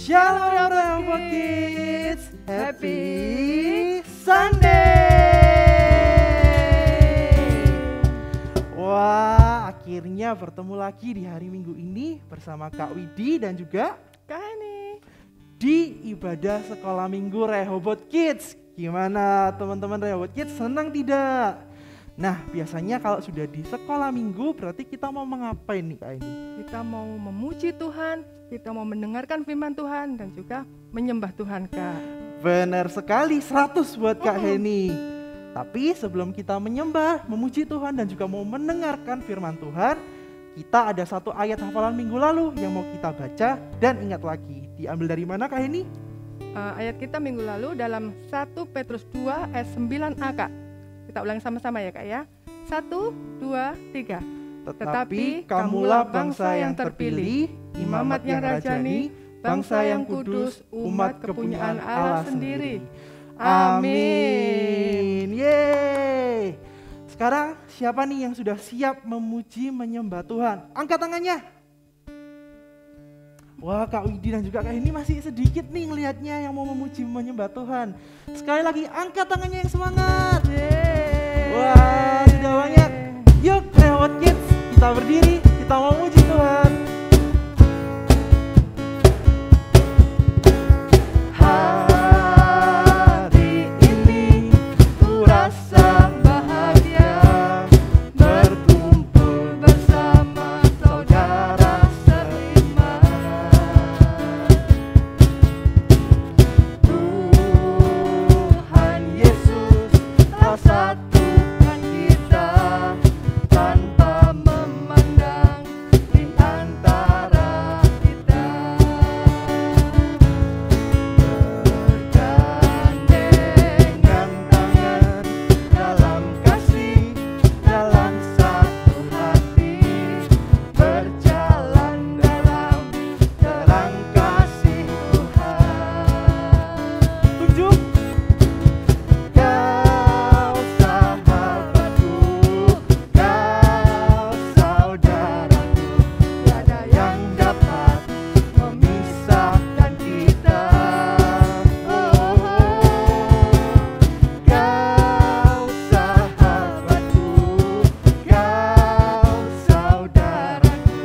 Shalom Rehoboth Kids, Happy Sunday. Wah, akhirnya bertemu lagi di hari Minggu ini bersama Kak Widi dan juga Kak Heni di ibadah sekolah Minggu Rehoboth Kids. Gimana teman-teman Rehoboth Kids, senang tidak? Nah, biasanya kalau sudah di sekolah Minggu berarti kita mau mengapain nih Kak Heni? kita mau memuji Tuhan, kita mau mendengarkan firman Tuhan dan juga menyembah Tuhan, Kak. Benar sekali, 100 buat Kak Heni. Tapi sebelum kita menyembah, memuji Tuhan dan juga mau mendengarkan firman Tuhan, kita ada satu ayat hafalan minggu lalu yang mau kita baca dan ingat lagi. Diambil dari mana Kak Heni? Ayat kita minggu lalu dalam 1 Petrus 2 ayat 9a, Kak. Kita ulang sama-sama ya, Kak ya. 1, 2, 3. Tetapi kamulah bangsa yang terpilih, imamat yang rajani, bangsa yang kudus, umat kepunyaan Allah sendiri. Amin. Yeay. Sekarang siapa nih yang sudah siap memuji menyembah Tuhan? Angkat tangannya. Wah, Kak Widi dan juga Kak Heni masih sedikit nih ngelihatnya yang mau memuji menyembah Tuhan. Sekali lagi angkat tangannya yang semangat. Yeay. Wah, sudah banyak. Yuk Rehoboth Kids, kita berdiri, kita mau memuji Tuhan. Hari ini ku rasa bahagia berkumpul bersama saudara seiman. Tuhan Yesus telah satukan kita tanpa memandang di antara kita. Bergandengan tangan dalam kasih, dalam satu hati, berjalan dalam terang kasih Tuhan. Tunjuk. Kau sahabatku, kau saudaraku, tiada yang dapat memisahkan kita. Kau sahabatku, kau saudaraku,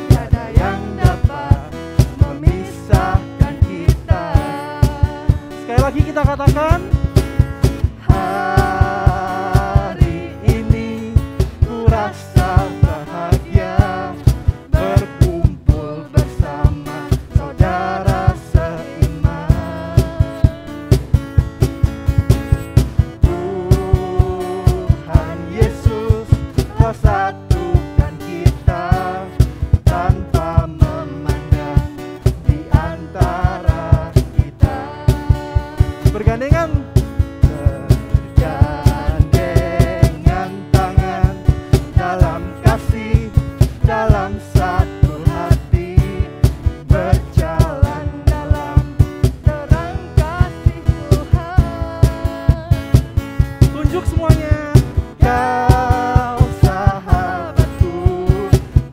tiada yang dapat memisahkan kita. Sekali lagi kita katakan, hari ini ku rasa bahagia berkumpul bersama saudara seiman. Tuhan Yesus telah satukan kita tanpa memandang di antara kita. Bergandengan tangan dalam kasih, dalam satu hati, berjalan dalam terang kasih Tuhan. Tunjuk semuanya. Kau sahabatku,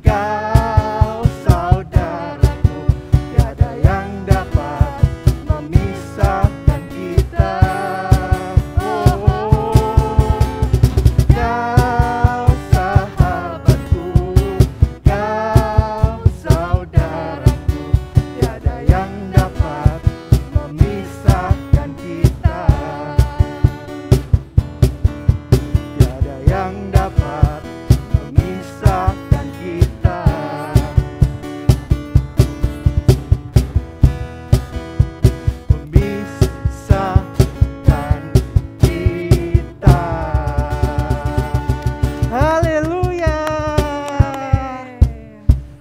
kau saudaraku, tiada yang dapat memisahkan kita. Kau sahabatku, kau saudaraku, tiada yang dapat memisahkan kita. Tiada yang dapat memisahkan kita. Memisahkan kita. Haleluya.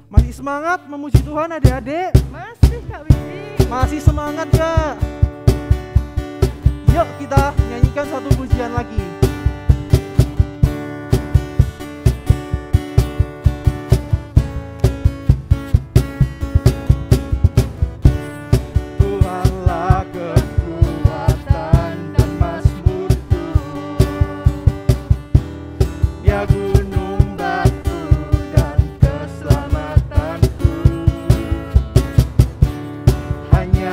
Masih semangat memuji Tuhan adik-adik? Masih, Kak Widi. Masih semangat gak? Yuk kita nyanyikan satu pujian lagi. Tuhanlah kekuatan dan mazmurku, Dia gunung batu dan keselamatanku. Hanya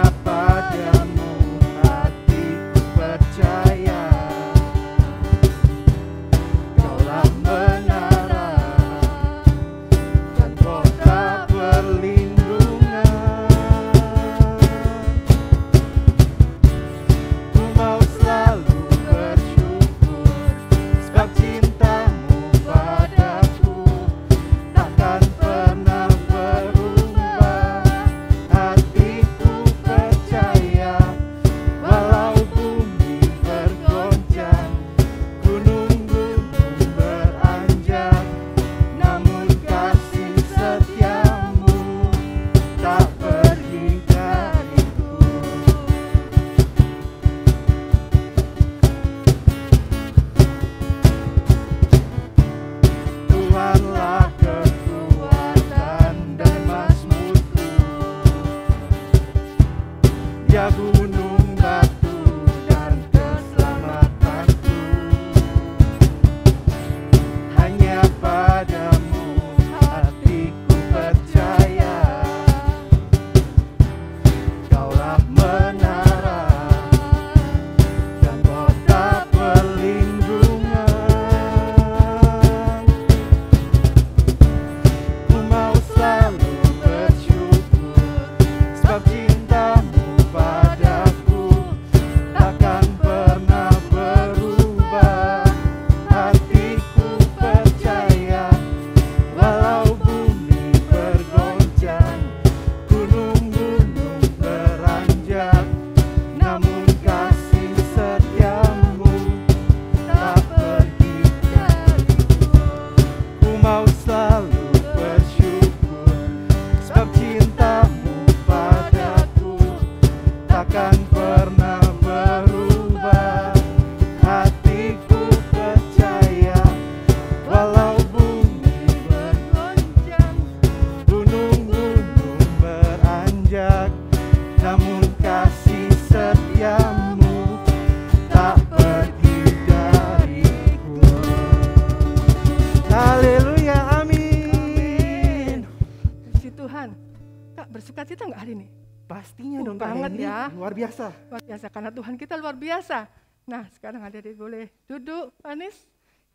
sukacita nggak hari ini? Pastinya dong Kak banget Heni, ya. luar biasa. Luar biasa, karena Tuhan kita luar biasa. Nah, sekarang adik-adik boleh duduk, manis.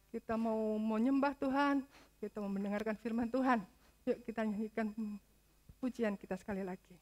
Kita mau menyembah Tuhan, kita mau mendengarkan firman Tuhan. Yuk kita nyanyikan pujian kita sekali lagi.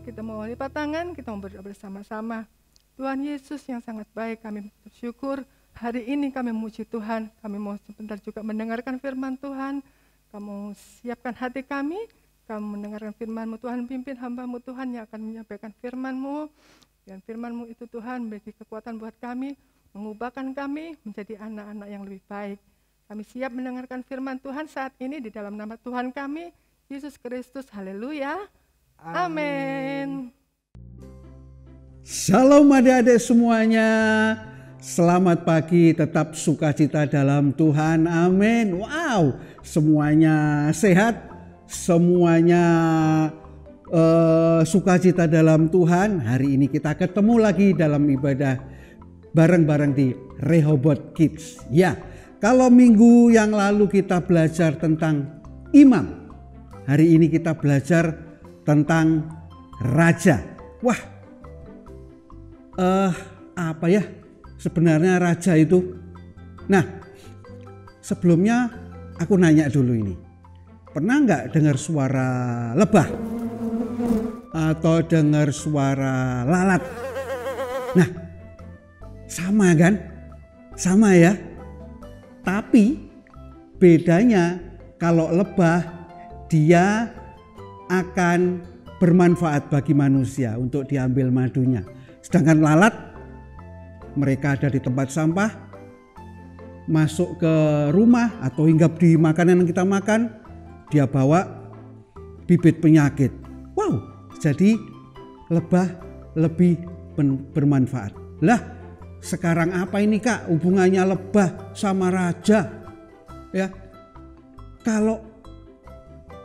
Kita mau lipat tangan, kita mau berdoa bersama-sama. Tuhan Yesus yang sangat baik, kami bersyukur hari ini kami memuji Tuhan. Kami mau sebentar juga mendengarkan firman Tuhan. Kamu siapkan hati kami, kamu mendengarkan firman-Mu Tuhan, pimpin hamba-Mu Tuhan yang akan menyampaikan firman-Mu. Dan firman-Mu itu Tuhan beri kekuatan buat kami, mengubahkan kami menjadi anak-anak yang lebih baik. Kami siap mendengarkan firman Tuhan saat ini di dalam nama Tuhan kami, Yesus Kristus. Haleluya. Amin. Shalom adik-adik semuanya. Selamat pagi, tetap sukacita dalam Tuhan. Amin. Wow, semuanya sehat, semuanya sukacita dalam Tuhan. Hari ini kita ketemu lagi dalam ibadah bareng-bareng di Rehoboth Kids. Ya, kalau minggu yang lalu kita belajar tentang imam, hari ini kita belajar tentang raja. Wah, apa ya sebenarnya raja itu? Nah, sebelumnya aku nanya dulu ini. Pernah nggak dengar suara lebah? Atau dengar suara lalat? Nah, sama kan? Sama ya. Tapi bedanya kalau lebah dia akan bermanfaat bagi manusia untuk diambil madunya. Sedangkan lalat, mereka ada di tempat sampah, masuk ke rumah atau hinggap di makanan yang kita makan, dia bawa bibit penyakit. Wow, jadi lebah lebih bermanfaat. Lah, sekarang apa ini Kak hubungannya lebah sama raja? Ya, kalau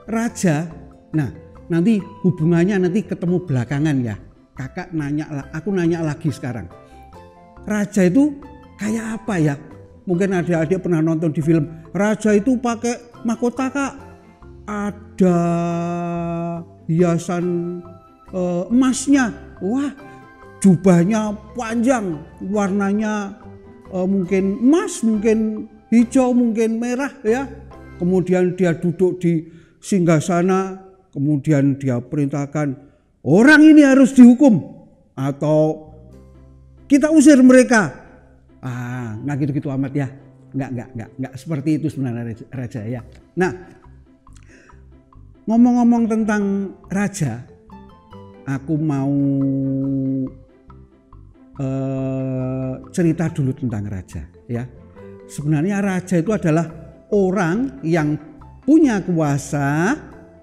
raja, nah nanti hubungannya nanti ketemu belakangan ya. Aku nanya lagi sekarang. Raja itu kayak apa ya? Mungkin adik-adik pernah nonton di film, raja itu pakai mahkota Kak. Ada hiasan emasnya. Wah, jubahnya panjang, warnanya mungkin emas, mungkin hijau, mungkin merah ya. Kemudian dia duduk di singgasana, kemudian dia perintahkan orang ini harus dihukum atau kita usir mereka. Nggak gitu-gitu amat ya. Nggak seperti itu sebenarnya raja ya. Nah, ngomong-ngomong tentang raja, aku mau cerita dulu tentang raja ya. Sebenarnya raja itu adalah orang yang punya kuasa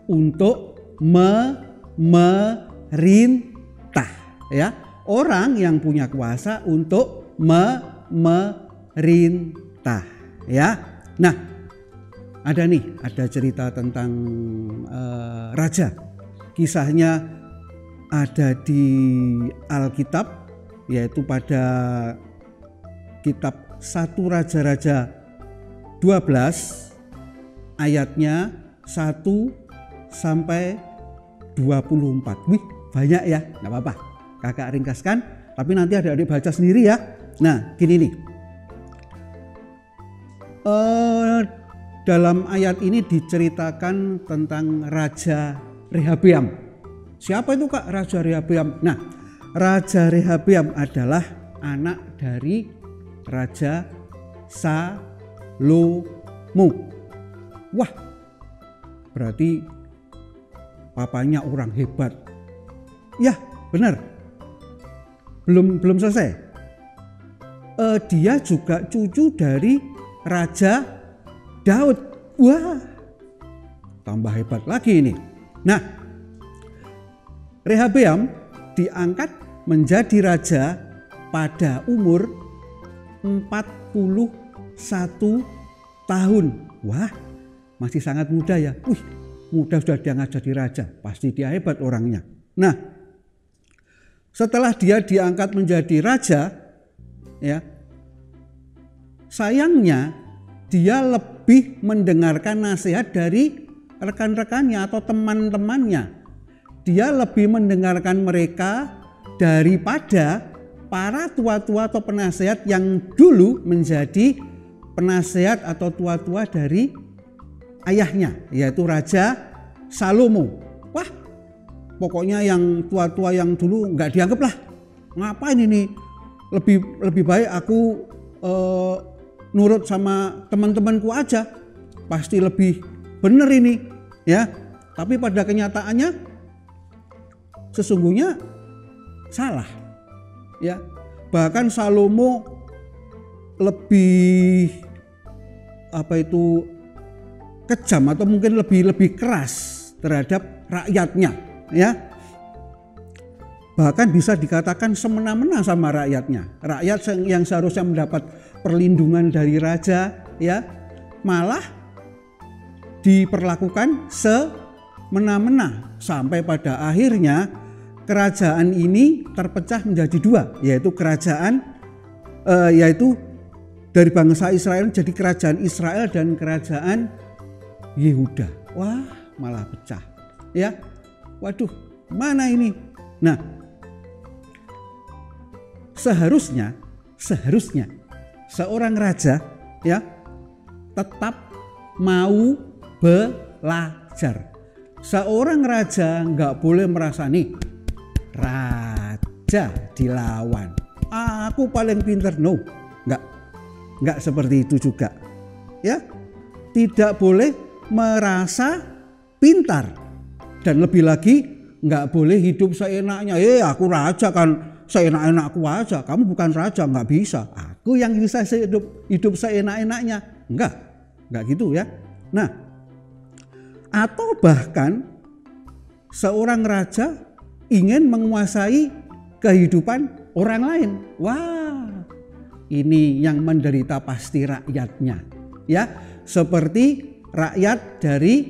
untuk memerintah ya. Orang yang punya kuasa untuk memerintah ya. Nah, ada cerita tentang raja. Kisahnya ada di Alkitab, yaitu pada kitab 1 Raja-Raja 12 ayatnya 1 sampai 24. Wih, banyak ya, nggak apa-apa. Kakak ringkaskan, tapi nanti adik-adik baca sendiri ya. Nah, gini nih. Dalam ayat ini diceritakan tentang Raja Rehabeam. Siapa itu Kak Raja Rehabeam? Nah, Raja Rehabeam adalah anak dari Raja Salomo. Wah, berarti papanya orang hebat. Ya, benar. Belum selesai. Dia juga cucu dari Raja Daud. Wah, tambah hebat lagi ini. Nah, Rehabeam diangkat menjadi raja pada umur 41 tahun. Wah, masih sangat muda ya. Wih, muda sudah diangkat jadi raja. Pasti dia hebat orangnya. Nah, setelah dia diangkat menjadi raja, ya, sayangnya dia lebih mendengarkan nasihat dari rekan-rekannya atau teman-temannya. Dia lebih mendengarkan mereka daripada para tua-tua atau penasehat yang dulu menjadi penasehat atau tua-tua dari ayahnya, yaitu Raja Salomo. Wah, pokoknya yang tua-tua yang dulu nggak dianggap lah. Ngapain ini? Lebih baik aku nurut sama teman-temanku aja. Pasti lebih benar ini, ya. Tapi pada kenyataannya sesungguhnya salah. Ya. Bahkan Salomo lebih kejam atau mungkin lebih keras terhadap rakyatnya, ya. Bahkan bisa dikatakan semena-mena sama rakyatnya. Rakyat yang seharusnya mendapat perlindungan dari raja, ya, malah diperlakukan semena-mena sampai pada akhirnya kerajaan ini terpecah menjadi dua, yaitu dari bangsa Israel jadi kerajaan Israel dan kerajaan Yehuda. Wah, malah pecah. Ya. Waduh, mana ini? Nah, seharusnya seorang raja, ya, tetap mau belajar. Seorang raja nggak boleh merasa nih raja dilawan. Aku paling pintar. No, nggak seperti itu juga. Ya, tidak boleh merasa pintar dan lebih lagi nggak boleh hidup seenaknya. Aku raja kan seenak-enakku aja. Kamu bukan raja, nggak bisa. Aku yang bisa hidup seenak-enaknya. Nggak gitu ya. Nah, atau bahkan seorang raja ingin menguasai kehidupan orang lain. Wah, ini yang menderita pasti rakyatnya. Ya, seperti rakyat dari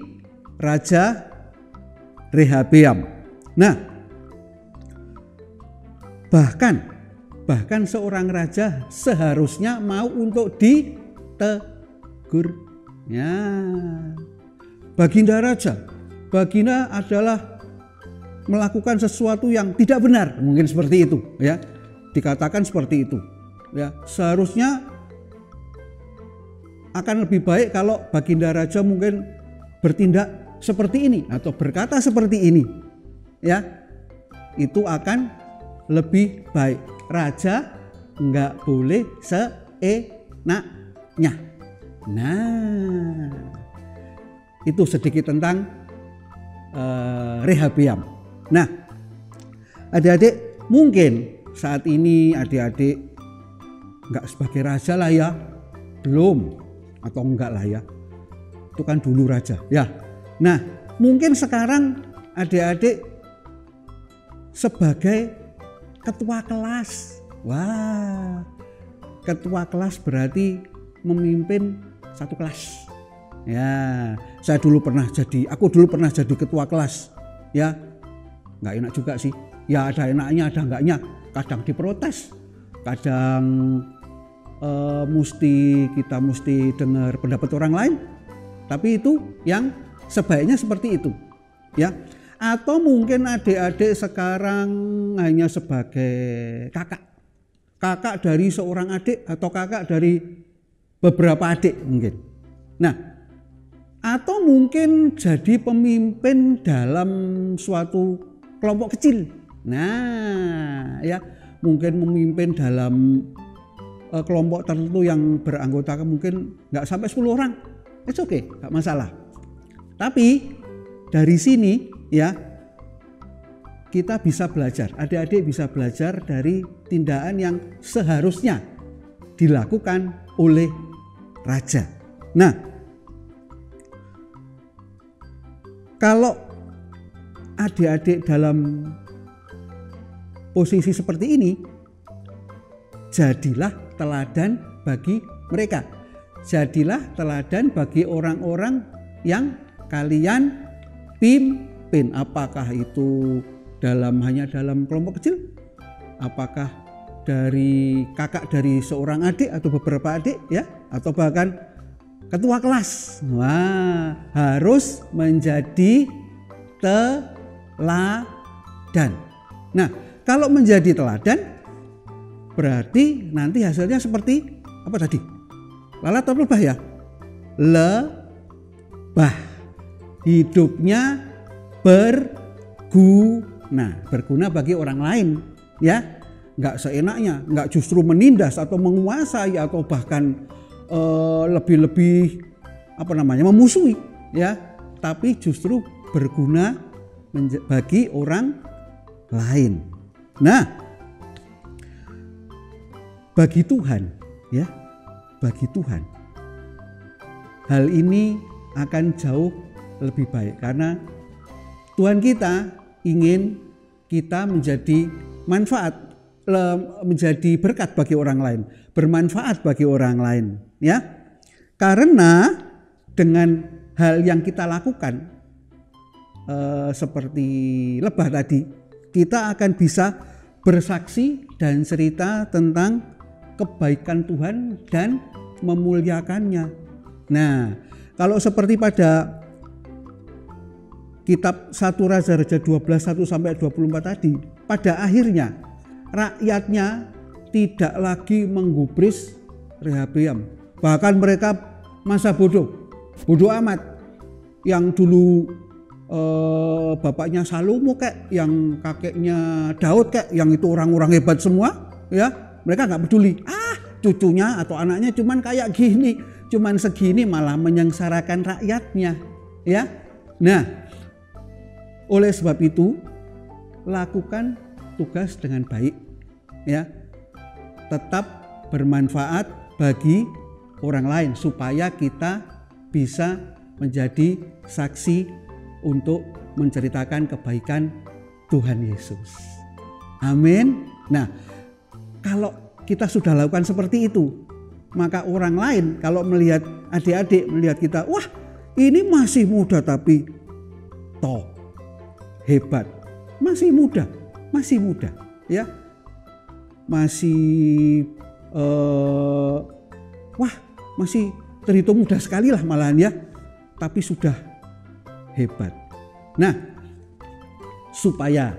Raja Rehabeam. Nah, bahkan seorang raja seharusnya mau untuk tegur. Ya. Baginda raja, baginda adalah melakukan sesuatu yang tidak benar, mungkin seperti itu, ya. Dikatakan seperti itu. Ya, seharusnya akan lebih baik kalau baginda raja mungkin bertindak seperti ini atau berkata seperti ini. Ya. Itu akan lebih baik. Raja nggak boleh seenaknya. Nah, itu sedikit tentang Rehabeam. Nah, adik-adik, mungkin saat ini adik-adik nggak sebagai raja lah ya, belum atau enggak lah ya. Itu kan dulu raja ya. Nah, mungkin sekarang adik-adik sebagai ketua kelas. Wah, ketua kelas berarti memimpin satu kelas. Ya, aku dulu pernah jadi ketua kelas. Ya, nggak enak juga sih. Ya ada enaknya, ada enggaknya. Kadang diprotes, kadang kita mesti dengar pendapat orang lain. Tapi itu yang sebaiknya seperti itu. Ya. Atau mungkin adik-adik sekarang hanya sebagai kakak dari seorang adik atau kakak dari beberapa adik mungkin. Nah, atau mungkin jadi pemimpin dalam suatu kelompok kecil. Nah, ya mungkin memimpin dalam kelompok tertentu yang beranggotakan mungkin nggak sampai 10 orang. It's okay, nggak masalah. Tapi dari sini ya, kita bisa belajar, adik-adik bisa belajar dari tindakan yang seharusnya dilakukan oleh raja. Nah, kalau adik-adik dalam posisi seperti ini, jadilah teladan bagi mereka. Jadilah teladan bagi orang-orang yang kalian pimpin, apakah itu hanya dalam kelompok kecil, apakah dari kakak dari seorang adik atau beberapa adik ya, atau bahkan ketua kelas. Wah, harus menjadi teladan. Nah, kalau menjadi teladan berarti nanti hasilnya seperti apa tadi? Lalat atau lebah ya? Lebah. Hidupnya berguna bagi orang lain, ya, nggak seenaknya, nggak justru menindas atau menguasai atau bahkan lebih memusuhi, ya, tapi justru berguna bagi orang lain. Nah, bagi Tuhan, ya, bagi Tuhan, hal ini akan jauh lebih baik karena Tuhan kita ingin kita menjadi menjadi berkat bagi orang lain, bermanfaat bagi orang lain, ya. Karena dengan hal yang kita lakukan seperti lebah tadi, kita akan bisa bersaksi dan cerita tentang kebaikan Tuhan dan memuliakannya. Nah, kalau seperti pada kitab 1 Raja-Raja 12:1-24 tadi, pada akhirnya rakyatnya tidak lagi menggubris Rehabeam. Bahkan mereka masa bodoh amat. Yang dulu bapaknya Salomo kayak, yang kakeknya Daud kayak, yang itu orang-orang hebat semua, ya, mereka nggak peduli. Cucunya atau anaknya cuman kayak gini, cuman segini, malah menyengsarakan rakyatnya, ya. Nah, oleh sebab itu lakukan tugas dengan baik, ya. Tetap bermanfaat bagi orang lain supaya kita bisa menjadi saksi untuk menceritakan kebaikan Tuhan Yesus. Amin. Nah, kalau kita sudah lakukan seperti itu, maka orang lain kalau melihat adik-adik, melihat kita, wah, ini masih muda tapi toh hebat, masih muda, ya, masih wah, masih terhitung mudah sekali lah malahan ya, tapi sudah hebat. Nah, supaya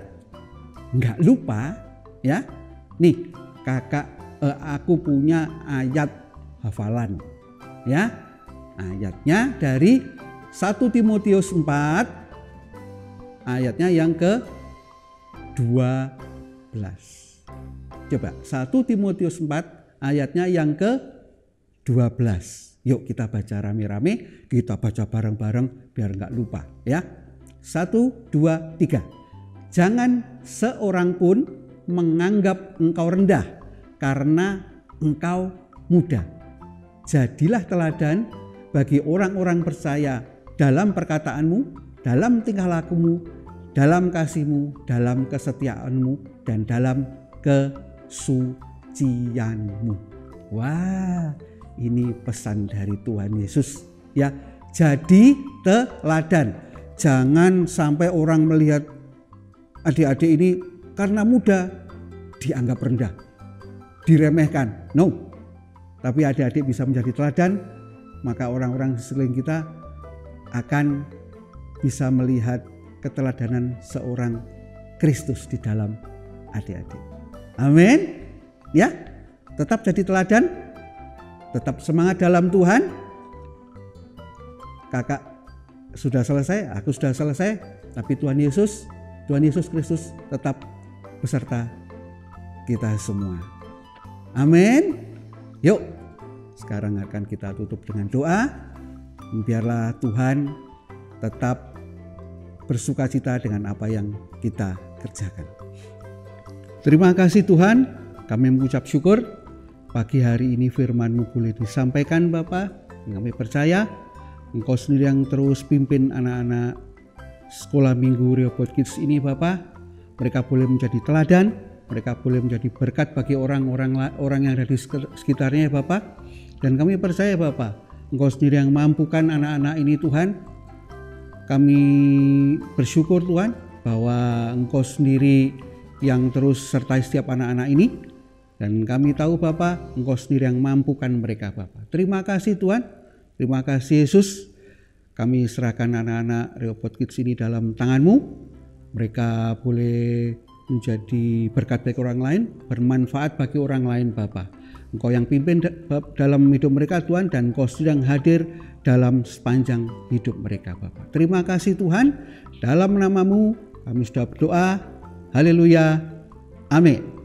nggak lupa ya, nih aku punya ayat hafalan ya. Ayatnya dari 1 Timotius 4 ayatnya yang ke-12. Coba 1 Timotius 4 ayatnya yang ke-12. Yuk kita baca rame-rame, kita baca bareng-bareng biar nggak lupa ya. 1, 2, 3. Jangan seorang pun menganggap engkau rendah karena engkau muda. Jadilah teladan bagi orang-orang percaya dalam perkataanmu, dalam tingkah lakumu, dalam kasihmu, dalam kesetiaanmu, dan dalam kesucianmu. Wah, ini pesan dari Tuhan Yesus ya. Jadi teladan. Jangan sampai orang melihat adik-adik ini karena muda dianggap rendah, diremehkan. No. Tapi adik-adik bisa menjadi teladan, maka orang-orang di sekeliling kita akan bisa melihat keteladanan seorang Kristus di dalam adik-adik. Amin. Ya, tetap jadi teladan, tetap semangat dalam Tuhan. Kakak sudah selesai, aku sudah selesai, tapi Tuhan Yesus Kristus tetap beserta kita semua. Amin. Yuk, sekarang akan kita tutup dengan doa. Biarlah Tuhan tetap bersukacita dengan apa yang kita kerjakan. Terima kasih Tuhan, kami mengucap syukur pagi hari ini firman-Mu boleh disampaikan Bapa. Kami percaya Engkau sendiri yang terus pimpin anak-anak sekolah minggu Rehoboth Kids ini Bapa. Mereka boleh menjadi teladan, mereka boleh menjadi berkat bagi orang yang ada di sekitarnya Bapa. Dan kami percaya Bapa, Engkau sendiri yang mampukan anak-anak ini Tuhan. Kami bersyukur Tuhan bahwa Engkau sendiri yang terus sertai setiap anak-anak ini. Dan kami tahu Bapa, Engkau sendiri yang mampukan mereka Bapa. Terima kasih Tuhan, terima kasih Yesus. Kami serahkan anak-anak Rehoboth Kids ini dalam tangan-Mu. Mereka boleh menjadi berkat bagi orang lain, bermanfaat bagi orang lain Bapa. Engkau yang pimpin dalam hidup mereka Tuhan, dan Engkau sedang hadir dalam sepanjang hidup mereka Bapa. Terima kasih Tuhan, dalam nama-Mu kami sudah berdoa. Haleluya. Amin.